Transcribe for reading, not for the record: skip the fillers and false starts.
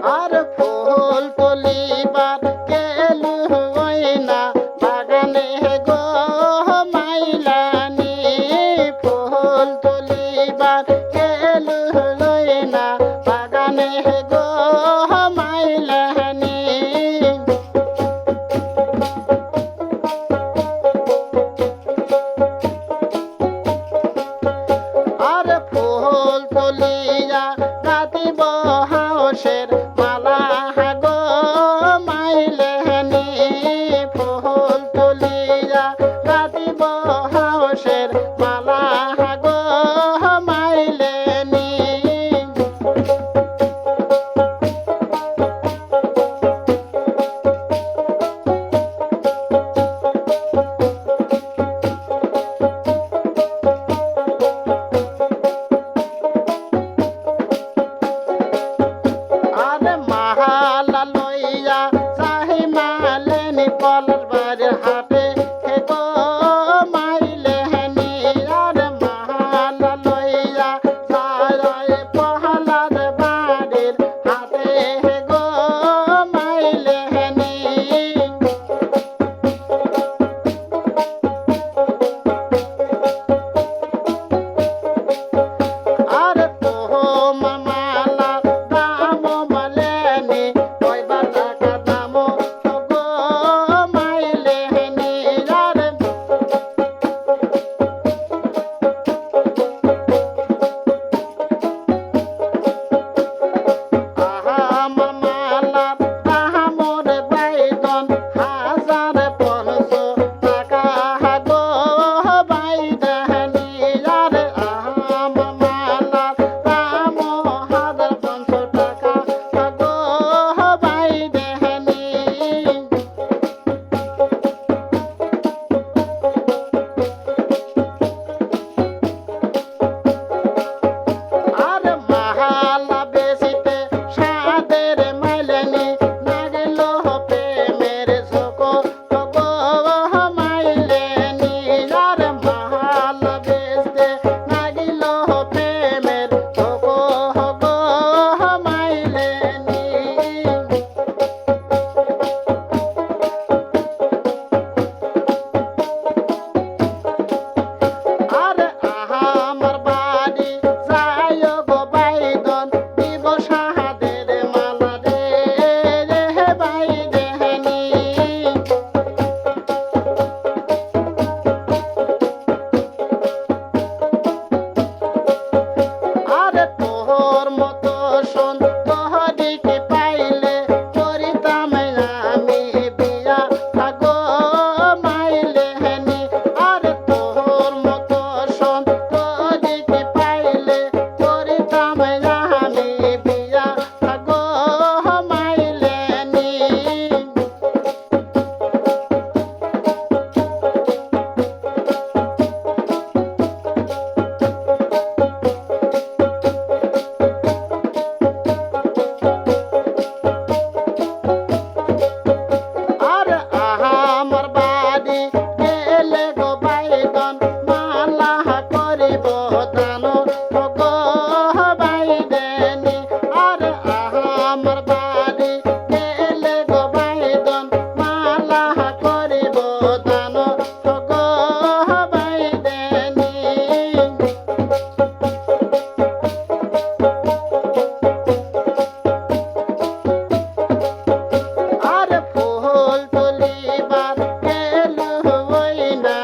আর ফুল তুলিবার গেলু না বাগানে গো মাইলানি ফুল তুলিবার গেলু না বাগানে গো মাইলানি আর ফুল তুলিয়া গাঁথিব হাঁসের মালা গো মাইলেনি ফুল তুলিয়া গাঁথিব হাঁসের মালা গো মাইলেনি আর মাহালা লইয়া চাহি মালেনি পলাশ বাড়ির হাটে হে গো মাইলেনি আর মাহালা লইয়া যায় পলাশ বাড়ির হাটে হে গো মাইলেনি আর তো মামালা দাম মালেনি কয়বার টাকা দাম গো মাইলেনি আর আহা মামালা দামর বাইদন 1500 টাকা গো বাইদানি আর আহা মামালা দাম 1500 টাকা গো বাইদানি আর মাহালা বেশিতে সাদের মাইলেনি নাগেল প্রেমের শোক গো মাইলেনি আর মাহালা বেশিতে নাগিল প্রেমের শোক গো মাইলেনি আর আহা আমার বাড়ি যায় গো বাইদন দিব সাহাদের মালা রে রে বাইদেনি আর তোর মতো শোন তোহরিকে পাইলে করিতাম আমি বিয়া গো মাইলেনি আর তোর মতো শোন তোহরিকে পাইলে করিতাম আমি বিয়া গো মাইলেনি আর আহা আমার বাড়ি গেলে গো বাইদন মালা করিব দান গো বাইদেনি আর আহা আমার বাড়ি গেলে গো বাইদন মালা করিব দান গো বাইদেনি আর ফুল তুলিবার গেলু না